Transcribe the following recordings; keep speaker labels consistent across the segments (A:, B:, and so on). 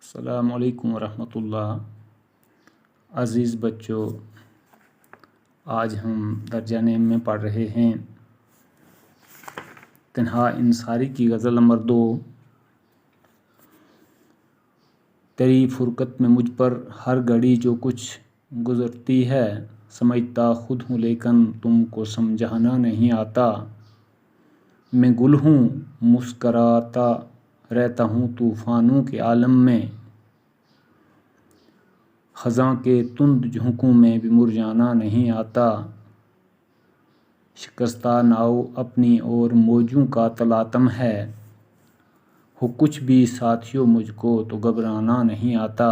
A: السلام علیکم ورحمۃ اللہ۔ عزیز بچوں، آج ہم درجہ نیم میں پڑھ رہے ہیں تنہا انصاری کی غزل نمبر 2۔ تیری فرقت میں مجھ پر ہر گھڑی جو کچھ گزرتی ہے، سمجھتا خود ہوں لیکن تم کو سمجھانا نہیں آتا۔ میں گل ہوں مسکراتا رہتا ہوں طوفانوں کے عالم میں، خزاں کے تند جھونکوں میں بھی مرجانا نہیں آتا۔ شکستہ ناؤ اپنی اور موجوں کا تلاطم ہے، ہو کچھ بھی ساتھیوں مجھ کو تو گھبرانا نہیں آتا۔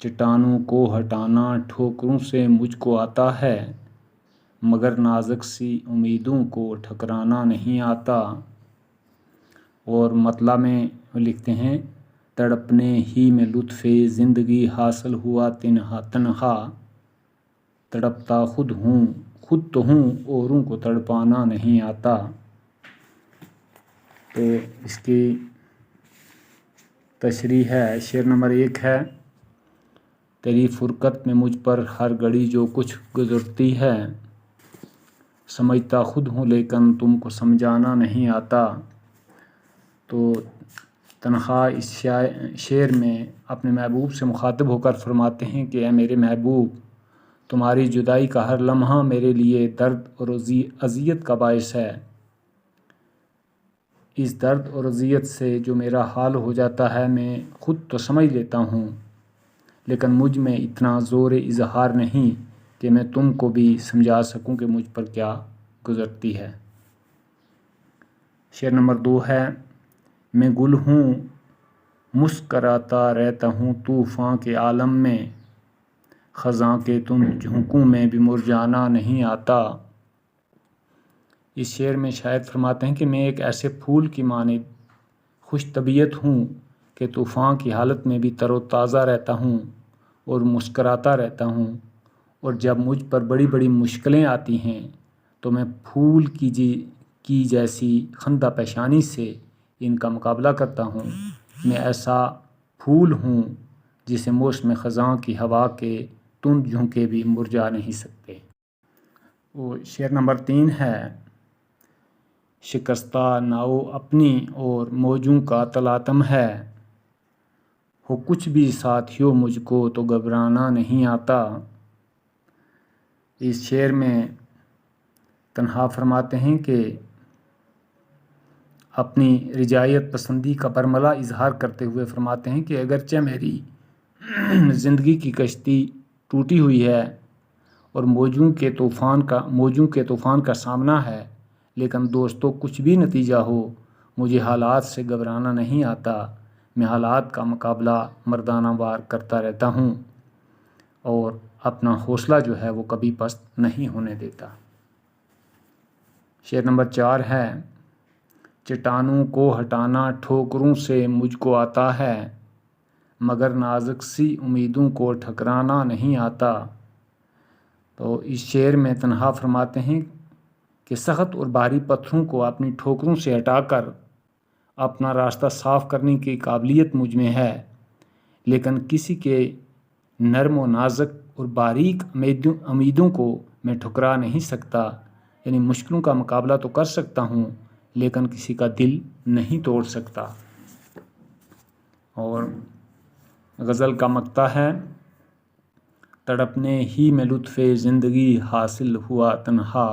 A: چٹانوں کو ہٹانا ٹھوکروں سے مجھ کو آتا ہے، مگر نازک سی امیدوں کو ٹھکرانا نہیں آتا۔ اور مطلع میں لکھتے ہیں، تڑپنے ہی میں لطف زندگی حاصل ہوا تنہا تنہا، تڑپتا خود تو ہوں اوروں کو تڑپانا نہیں آتا۔ تو اس کی تشریح ہے، شعر نمبر 1 ہے، تیری فرقت میں مجھ پر ہر گھڑی جو کچھ گزرتی ہے، سمجھتا خود ہوں لیکن تم کو سمجھانا نہیں آتا۔ تو تنہا اس شعر میں اپنے محبوب سے مخاطب ہو کر فرماتے ہیں کہ اے میرے محبوب، تمہاری جدائی کا ہر لمحہ میرے لیے درد اور اذیت کا باعث ہے۔ اس درد اور اذیت سے جو میرا حال ہو جاتا ہے میں خود تو سمجھ لیتا ہوں، لیکن مجھ میں اتنا زور اظہار نہیں کہ میں تم کو بھی سمجھا سکوں کہ مجھ پر کیا گزرتی ہے۔ شعر نمبر 2 ہے، میں گل ہوں مسکراتا رہتا ہوں طوفان کے عالم میں، خزاں کے تند جھونکوں میں بھی مرجانا نہیں آتا۔ اس شعر میں شاعر فرماتے ہیں کہ میں ایک ایسے پھول کی مانند خوش طبیعت ہوں کہ طوفان کی حالت میں بھی تر و تازہ رہتا ہوں اور مسکراتا رہتا ہوں، اور جب مجھ پر بڑی بڑی مشکلیں آتی ہیں تو میں پھول کی جیسی خندہ پیشانی سے ان کا مقابلہ کرتا ہوں۔ میں ایسا پھول ہوں جسے موسم خزاں کی ہوا کے تند جھونکے بھی مرجھا نہیں سکتے۔ وہ شعر نمبر 3 ہے، شکستہ ناؤ اپنی اور موجوں کا تلاطم ہے، ہو کچھ بھی ساتھیوں مجھ کو تو گھبرانا نہیں آتا۔ اس شعر میں تنہا فرماتے ہیں کہ اپنی رجاعیت پسندی کا برملا اظہار کرتے ہوئے فرماتے ہیں کہ اگرچہ میری زندگی کی کشتی ٹوٹی ہوئی ہے اور موجوں کے طوفان کا سامنا ہے، لیکن دوستو کچھ بھی نتیجہ ہو مجھے حالات سے گھبرانا نہیں آتا۔ میں حالات کا مقابلہ مردانہ وار کرتا رہتا ہوں اور اپنا حوصلہ جو ہے وہ کبھی پست نہیں ہونے دیتا۔ شعر نمبر 4 ہے، چٹانوں کو ہٹانا ٹھوکروں سے مجھ کو آتا ہے، مگر نازک سی امیدوں کو ٹھکرانا نہیں آتا۔ تو اس شعر میں تنہا فرماتے ہیں کہ سخت اور بھاری پتھروں کو اپنی ٹھوکروں سے ہٹا کر اپنا راستہ صاف کرنے کی قابلیت مجھ میں ہے، لیکن کسی کے نرم و نازک اور باریک امیدوں کو میں ٹھکرا نہیں سکتا۔ یعنی مشکلوں کا مقابلہ تو کر سکتا ہوں لیکن کسی کا دل نہیں توڑ سکتا۔ اور غزل کا مقطع ہے، تڑپنے ہی میں لطف زندگی حاصل ہوا تنہا،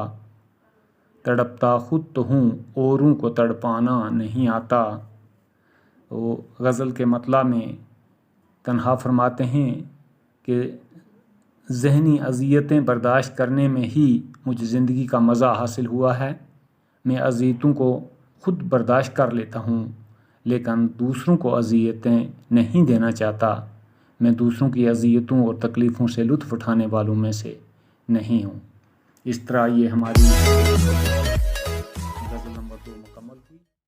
A: تڑپتا خود تو ہوں اوروں کو تڑپانا نہیں آتا۔ تو غزل کے مطلع میں تنہا فرماتے ہیں کہ ذہنی اذیتیں برداشت کرنے میں ہی مجھے زندگی کا مزہ حاصل ہوا ہے۔ میں اذیتوں کو خود برداشت کر لیتا ہوں لیکن دوسروں کو اذیتیں نہیں دینا چاہتا۔ میں دوسروں کی اذیتوں اور تکلیفوں سے لطف اٹھانے والوں میں سے نہیں ہوں۔ اس طرح یہ ہماری